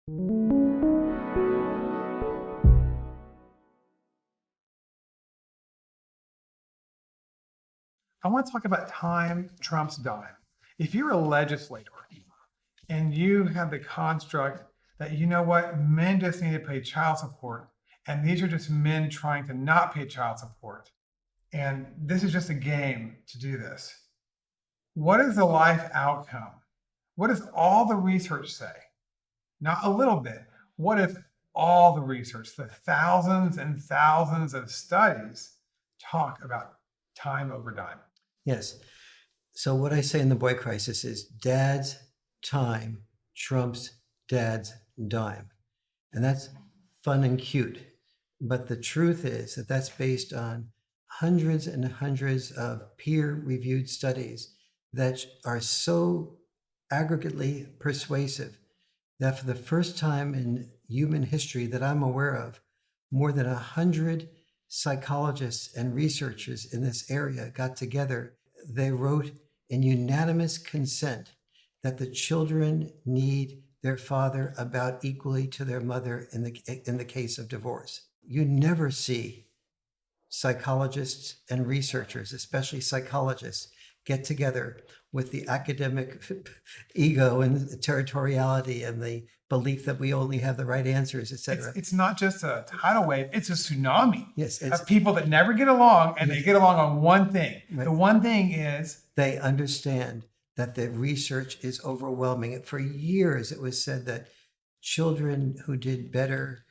I want to talk about time trumps dime. If you're a legislator and you have the construct that, you know what, men just need to pay child support, and these are just men trying to not pay child support, and this is just a game to do this. What is the life outcome? What does all the research say? Not a little bit. What if all the research, the thousands and thousands of studies, talk about time over dime? Yes. So what I say in the boy crisis is dad's time trumps dad's dime. And that's fun and cute. But the truth is that that's based on hundreds and hundreds of peer-reviewed studies that are so aggregately persuasive that for the first time in human history that I'm aware of, more than 100 psychologists and researchers in this area got together. They wrote in unanimous consent that the children need their father about equally to their mother in the case of divorce. You never see psychologists and researchers, especially psychologists, get together with the academic ego and the territoriality and the belief that we only have the right answers, etc. It's not just a tidal wave, it's a tsunami. Yes, of people that never get along, and they get along on one thing. Right. The one thing is they understand that the research is overwhelming. For years, it was said that children who did better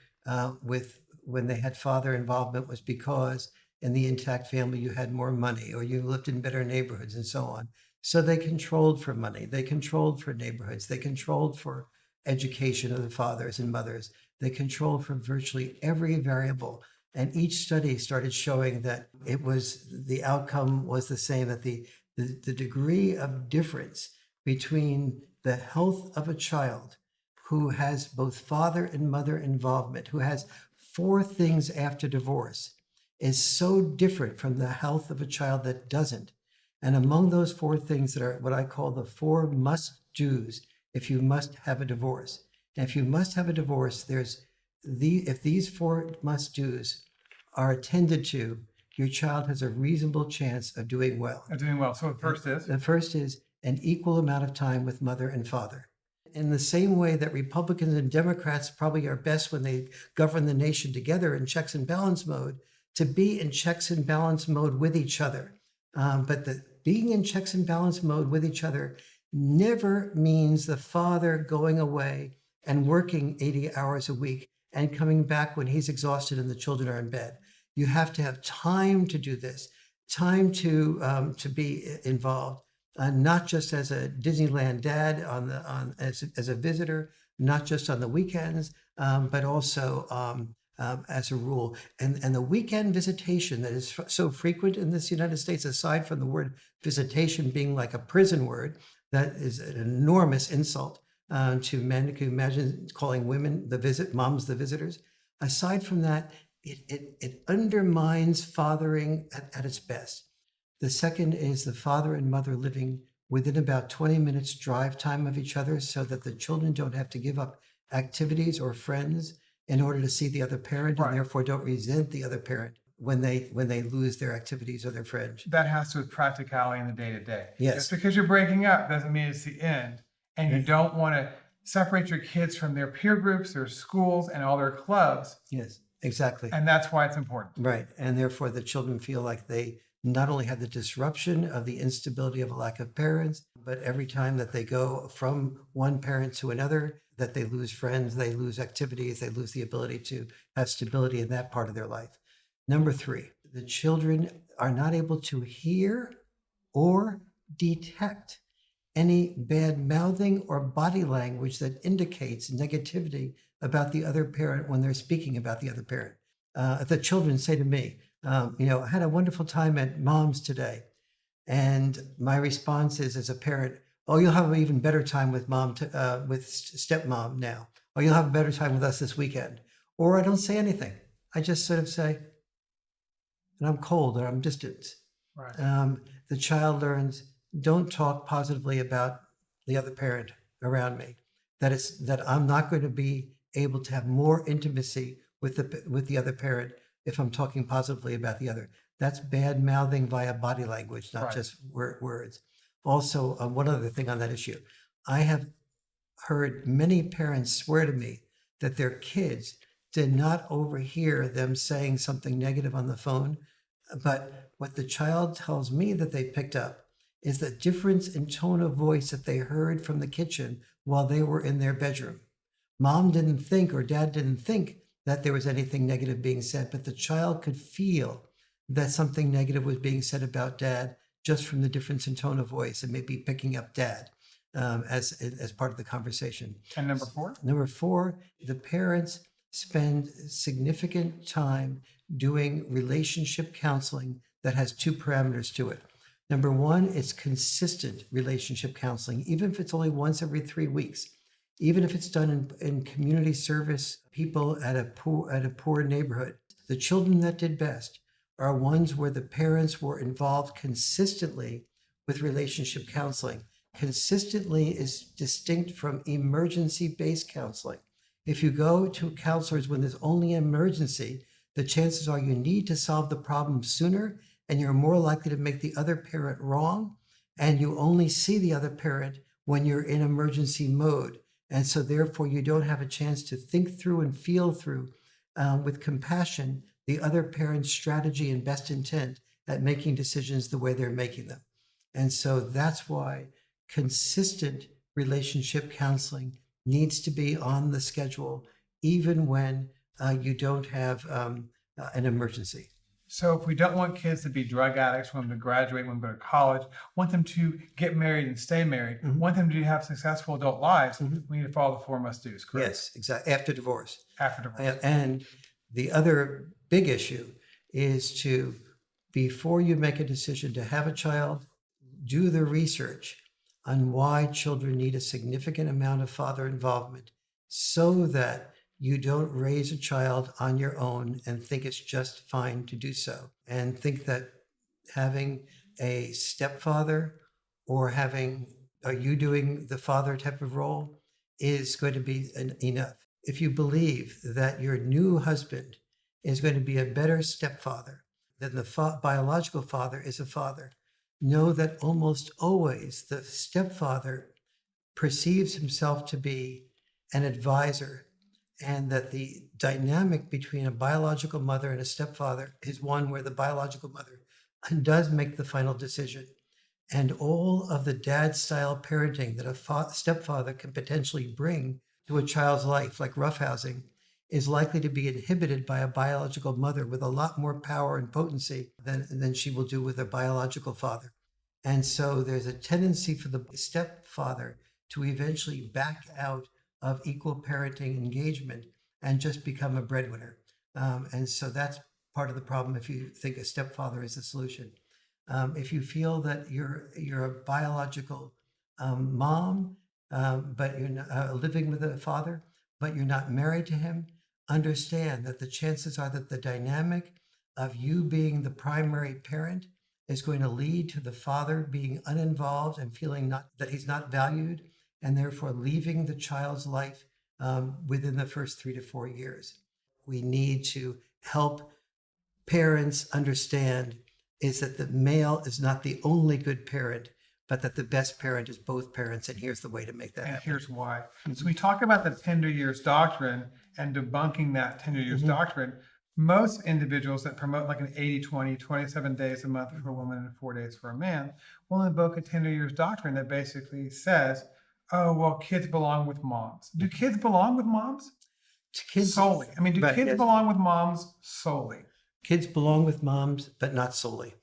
when they had father involvement was because in the intact family you had more money or you lived in better neighborhoods and so on. So they controlled for money, they controlled for neighborhoods, they controlled for education of the fathers and mothers, they controlled for virtually every variable. And each study started showing that the outcome was the same, that the degree of difference between the health of a child who has both father and mother involvement, who has 4 things after divorce, is so different from the health of a child that doesn't. And among those 4 things that are what I call the 4 must-dos if you must have a divorce. And if you must have a divorce, if these 4 must-dos are attended to, your child has a reasonable chance of doing well. So the first is an equal amount of time with mother and father. In the same way that Republicans and Democrats probably are best when they govern the nation together in checks and balance mode, to be in checks and balance mode with each other. But being in checks and balance mode with each other never means the father going away and working 80 hours a week and coming back when he's exhausted and the children are in bed. You have to have time to do this, time to be involved, not just as a Disneyland dad as a visitor, not just on the weekends, but also as a rule. And the weekend visitation that is so frequent in this United States, aside from the word visitation being like a prison word, that is an enormous insult to men. Can you imagine calling women moms the visitors? Aside from that, it undermines fathering at its best. The second is the father and mother living within about 20 minutes drive time of each other so that the children don't have to give up activities or friends in order to see the other parent, Right. And therefore don't resent the other parent when they lose their activities or their friends. That has to do with practicality in the day-to-day. Yes. Just because you're breaking up doesn't mean it's the end. And you don't want to separate your kids from their peer groups, their schools, and all their clubs. Yes, exactly. And that's why it's important. Right. And therefore the children feel like they not only have the disruption of the instability of a lack of parents, but every time that they go from one parent to another, that they lose friends, they lose activities, they lose the ability to have stability in that part of their life. Number 3, the children are not able to hear or detect any bad mouthing or body language that indicates negativity about the other parent when they're speaking about the other parent. The children say to me, I had a wonderful time at mom's today. And my response is, as a parent, oh, you'll have an even better time with with stepmom now. Or you'll have a better time with us this weekend. Or I don't say anything. I just sort of say, and I'm cold or I'm distant. Right. The child learns, don't talk positively about the other parent around me. that I'm not going to be able to have more intimacy with the other parent if I'm talking positively about the other. That's bad mouthing via body language, not Right. just words. Also, one other thing on that issue, I have heard many parents swear to me that their kids did not overhear them saying something negative on the phone, but what the child tells me that they picked up is the difference in tone of voice that they heard from the kitchen while they were in their bedroom. Mom didn't think, or dad didn't think, that there was anything negative being said, but the child could feel that something negative was being said about dad just from the difference in tone of voice and maybe picking up dad as part of the conversation. And number 4? Number 4, the parents spend significant time doing relationship counseling that has 2 parameters to it. Number 1, it's consistent relationship counseling, even if it's only once every 3 weeks, even if it's done in community service, people at a poor neighborhood. The children that did best are ones where the parents were involved consistently with relationship counseling. Consistently is distinct from emergency-based counseling. If you go to counselors when there's only an emergency, the chances are you need to solve the problem sooner, and you're more likely to make the other parent wrong, and you only see the other parent when you're in emergency mode. And so therefore you don't have a chance to think through and feel through with compassion the other parent's strategy and best intent at making decisions the way they're making them. And so that's why consistent relationship counseling needs to be on the schedule, even when you don't have an emergency. So if we don't want kids to be drug addicts, want them to graduate, want them to go to college, want them to get married and stay married, want them to have successful adult lives, we need to follow the 4 must-dos, correct? Yes, exactly. After divorce. After divorce. And the other big issue is to, before you make a decision to have a child, do the research on why children need a significant amount of father involvement so that you don't raise a child on your own and think it's just fine to do so, and think that having a stepfather or having you doing the father type of role is going to be enough. If you believe that your new husband is going to be a better stepfather than the biological father is a father, know that almost always the stepfather perceives himself to be an advisor, and that the dynamic between a biological mother and a stepfather is one where the biological mother does make the final decision. And all of the dad-style parenting that a stepfather can potentially bring to a child's life, like roughhousing, is likely to be inhibited by a biological mother with a lot more power and potency than she will do with a biological father. And so there's a tendency for the stepfather to eventually back out of equal parenting engagement and just become a breadwinner. And so that's part of the problem if you think a stepfather is the solution. If you feel that you're a biological mom, but you're not, living with a father, but you're not married to him, understand that the chances are that the dynamic of you being the primary parent is going to lead to the father being uninvolved and feeling that he's not valued, and therefore leaving the child's life within the first 3 to 4 years. We need to help parents understand is that the male is not the only good parent, but that the best parent is both parents, and here's the way to make that happen. And here's why. So we talk about the tender years doctrine and debunking that tender years doctrine. Most individuals that promote like an 80-20, 27 days a month for a woman and 4 days for a man, will invoke a tender years doctrine that basically says, oh, well, kids belong with moms. Do kids belong with moms? Kids solely. I mean, do kids belong with moms solely? Kids belong with moms, but not solely.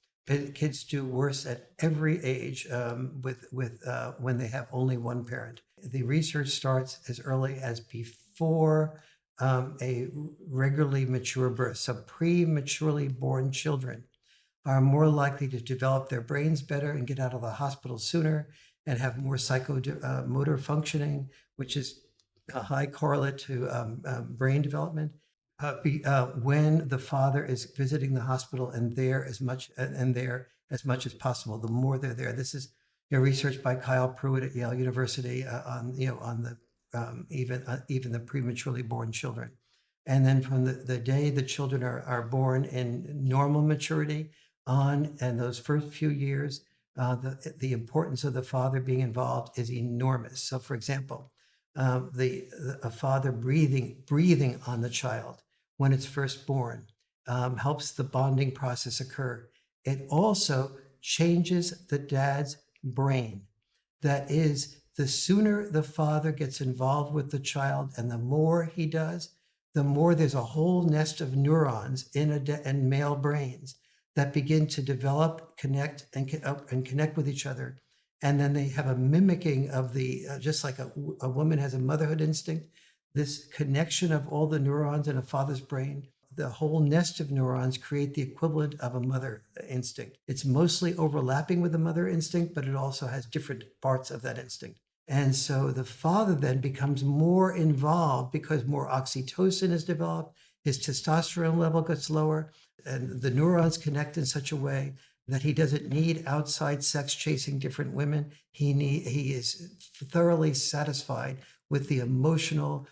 Kids do worse at every age when they have only one parent. The research starts as early as before a regularly mature birth. So prematurely born children are more likely to develop their brains better and get out of the hospital sooner and have more psychomotor functioning, which is a high correlate to brain development. When the father is visiting the hospital and there as much as possible, the more they're there. This is research by Kyle Pruitt at Yale University on the even the prematurely born children. And then from the day the children are born in normal maturity on, and those first few years, the importance of the father being involved is enormous. So, for example, a father breathing on the child when it's first born helps the bonding process occur. It also changes the dad's brain. That is, the sooner the father gets involved with the child and the more he does, the more there's a whole nest of neurons in male brains that begin to develop, connect, and connect with each other. And then they have a mimicking of just like a woman has a motherhood instinct, this connection of all the neurons in a father's brain, the whole nest of neurons create the equivalent of a mother instinct. It's mostly overlapping with the mother instinct, but it also has different parts of that instinct. And so the father then becomes more involved because more oxytocin is developed, his testosterone level gets lower, and the neurons connect in such a way that he doesn't need outside sex chasing different women. He is thoroughly satisfied with the emotional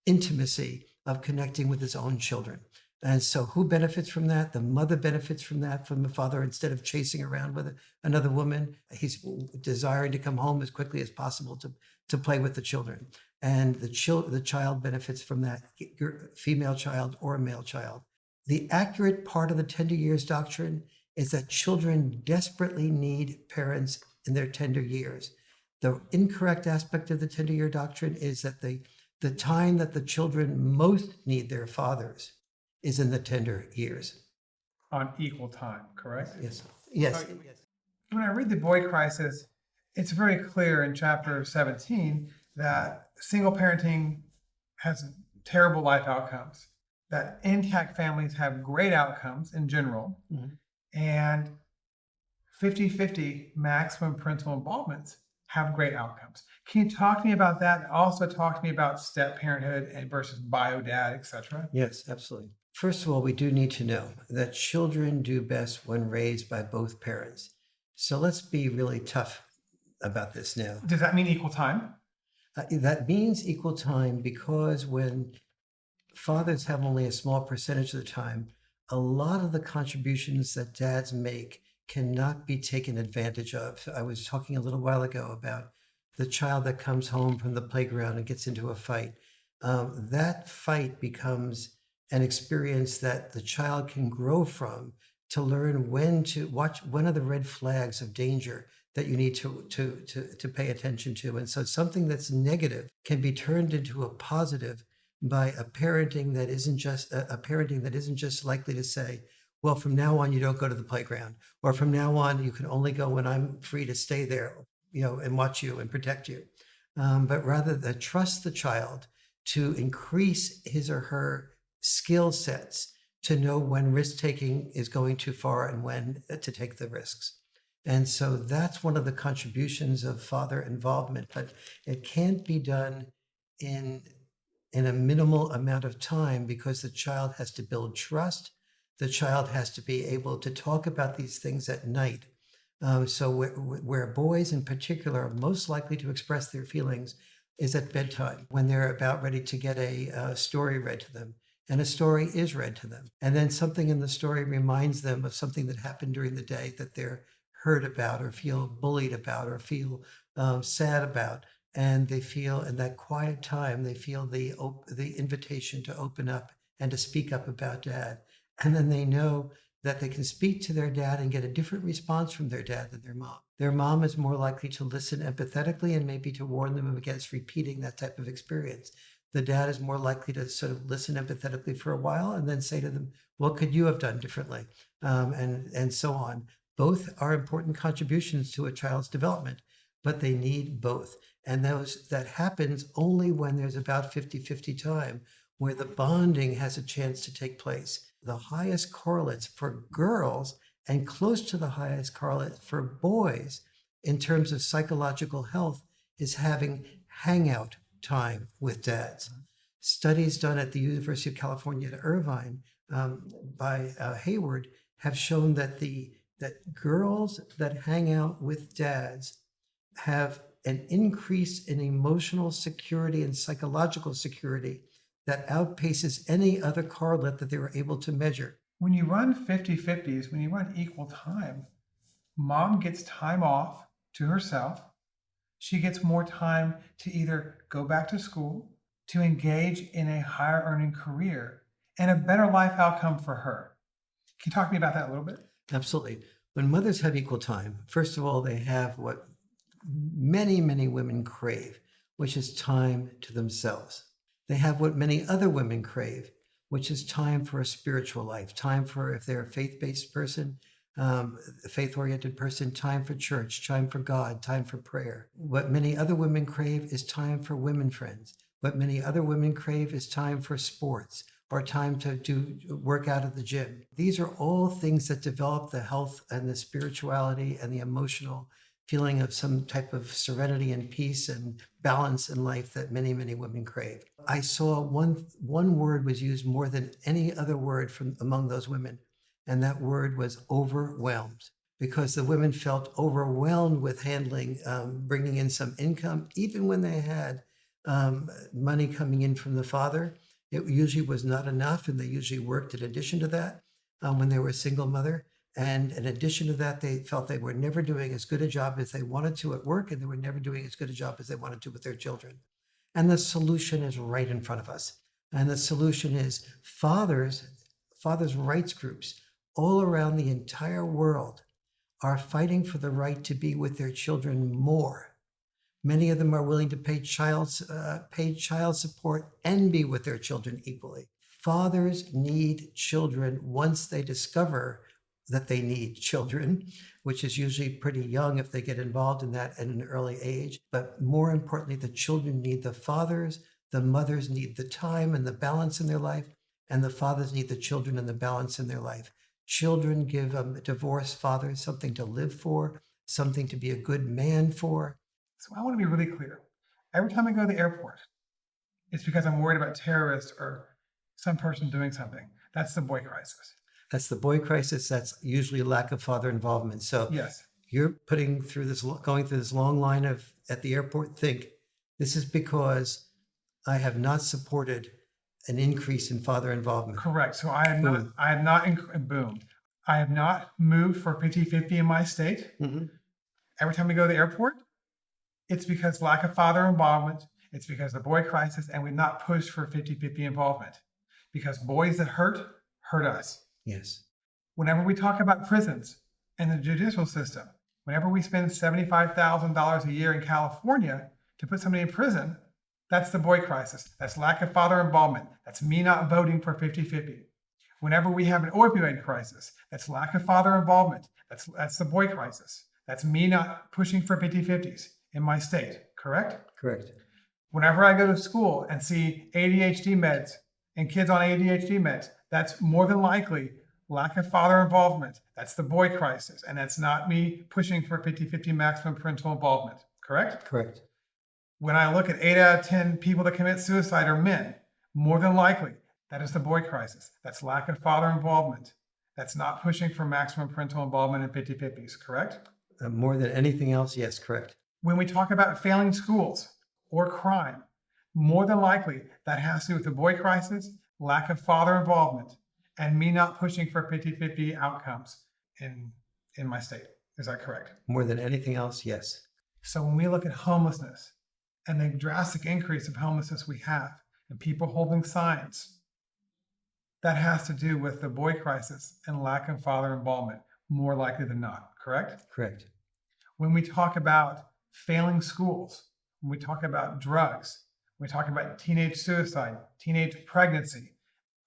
intimacy of connecting with his own children. And so who benefits from that? The mother benefits from that, from the father. Instead of chasing around with another woman, he's desiring to come home as quickly as possible to play with the children. And the child benefits from that, female child or a male child. The accurate part of the tender years doctrine is that children desperately need parents in their tender years. The incorrect aspect of the tender year doctrine is that the time that the children most need their fathers is in the tender years. On equal time, correct? Yes. Yes. So, when I read the boy crisis, it's very clear in chapter 17 that single parenting has terrible life outcomes, that intact families have great outcomes in general, and 50-50 maximum parental involvements have great outcomes. Can you talk to me about that? Also talk to me about step parenthood and versus bio dad, etc. Yes, absolutely. First of all, we do need to know that children do best when raised by both parents. So let's be really tough about this now. Does that mean equal time? That means equal time because when fathers have only a small percentage of the time, a lot of the contributions that dads make cannot be taken advantage of. I was talking a little while ago about the child that comes home from the playground and gets into a fight. That fight becomes an experience that the child can grow from to learn when to watch, when are the red flags of danger that you need to pay attention to. And so something that's negative can be turned into a positive by a parenting that isn't just likely to say, well, from now on, you don't go to the playground, or from now on, you can only go when I'm free to stay there, and watch you and protect you. But rather that trust the child to increase his or her skill sets to know when risk taking is going too far and when to take the risks. And so that's one of the contributions of father involvement, but it can't be done in a minimal amount of time because the child has to build trust. The child has to be able to talk about these things at night. So where boys in particular are most likely to express their feelings is at bedtime, when they're about ready to get a story read to them. And a story is read to them. And then something in the story reminds them of something that happened during the day that they're hurt about or feel bullied about or feel sad about. And they feel in that quiet time, they feel the invitation to open up and to speak up about dad. And then they know that they can speak to their dad and get a different response from their dad than their mom. Their mom is more likely to listen empathetically and maybe to warn them against repeating that type of experience. The dad is more likely to sort of listen empathetically for a while and then say to them, what could you have done differently? And so on. Both are important contributions to a child's development, but they need both. And that happens only when there's about 50-50 time where the bonding has a chance to take place. The highest correlates for girls and close to the highest correlate for boys in terms of psychological health is having hangout time with dads. Studies done at the University of California at Irvine by Hayward have shown that that girls that hang out with dads have an increase in emotional security and psychological security that outpaces any other correlate that they were able to measure. When you run 50/50s, when you run equal time, mom gets time off to herself. She gets more time to either go back to school, to engage in a higher earning career, and a better life outcome for her. Can you talk to me about that a little bit? Absolutely. When mothers have equal time, first of all, they have what many, many women crave, which is time to themselves. They have what many other women crave, which is time for a spiritual life, time for, if they're a faith-based person, a faith-oriented person, time for church, time for God, time for prayer. What many other women crave is time for women friends. What many other women crave is time for sports or time to do work out at the gym. These are all things that develop the health and the spirituality and the emotional feeling of some type of serenity and peace and balance in life that many, many women crave. I saw one word was used more than any other word from among those women, and that word was overwhelmed, because the women felt overwhelmed with handling, bringing in some income, even when they had money coming in from the father. It usually was not enough, and they usually worked in addition to that when they were a single mother. And in addition to that, they felt they were never doing as good a job as they wanted to at work, and they were never doing as good a job as they wanted to with their children. And the solution is right in front of us. And the solution is fathers' rights groups all around the entire world are fighting for the right to be with their children more. Many of them are willing to pay child support and be with their children equally. Fathers need children once they discover that they need children, which is usually pretty young if they get involved in that at an early age. But more importantly, the children need the fathers, the mothers need the time and the balance in their life, and the fathers need the children and the balance in their life. Children give divorced fathers something to live for, something to be a good man for. So I want to be really clear. Every time I go to the airport, it's because I'm worried about terrorists or some person doing something. That's the boy crisis. That's the boy crisis. That's usually lack of father involvement. So Yes. you're going through this long line at the airport. Think, this is because I have not supported an increase in father involvement. Correct. So I have not moved for 50/50 in my state. Mm-hmm. Every time we go to the airport, it's because lack of father involvement. It's because of the boy crisis, and we've not pushed for 50/50 involvement, because boys that hurt us. Yes. Whenever we talk about prisons and the judicial system, whenever we spend $75,000 a year in California to put somebody in prison, that's the boy crisis. That's lack of father involvement. That's me not voting for 50/50. Whenever we have an opioid crisis, that's lack of father involvement. That's the boy crisis. That's me not pushing for 50/50s in my state, correct? Correct. Whenever I go to school and see ADHD meds and kids on ADHD meds, that's more than likely lack of father involvement. That's the boy crisis. And that's not me pushing for 50/50 maximum parental involvement, correct? Correct. When I look at 8 out of 10 people that commit suicide are men, more than likely, that is the boy crisis. That's lack of father involvement. That's not pushing for maximum parental involvement in 50/50s, correct? More than anything else, yes, correct. When we talk about failing schools or crime, more than likely that has to do with the boy crisis, lack of father involvement, and me not pushing for 50/50 outcomes in my state. Is that correct? More than anything else, yes. So when we look at homelessness and the drastic increase of homelessness we have, and people holding signs, that has to do with the boy crisis and lack of father involvement, more likely than not, correct? Correct. When we talk about failing schools, when we talk about drugs, when we talk about teenage suicide, teenage pregnancy,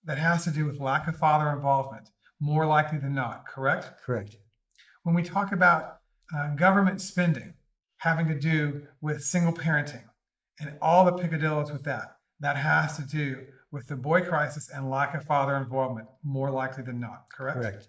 that has to do with lack of father involvement, more likely than not, correct? Correct. When we talk about government spending having to do with single parenting and all the picadillos with that, that has to do with the boy crisis and lack of father involvement, more likely than not, correct? Correct.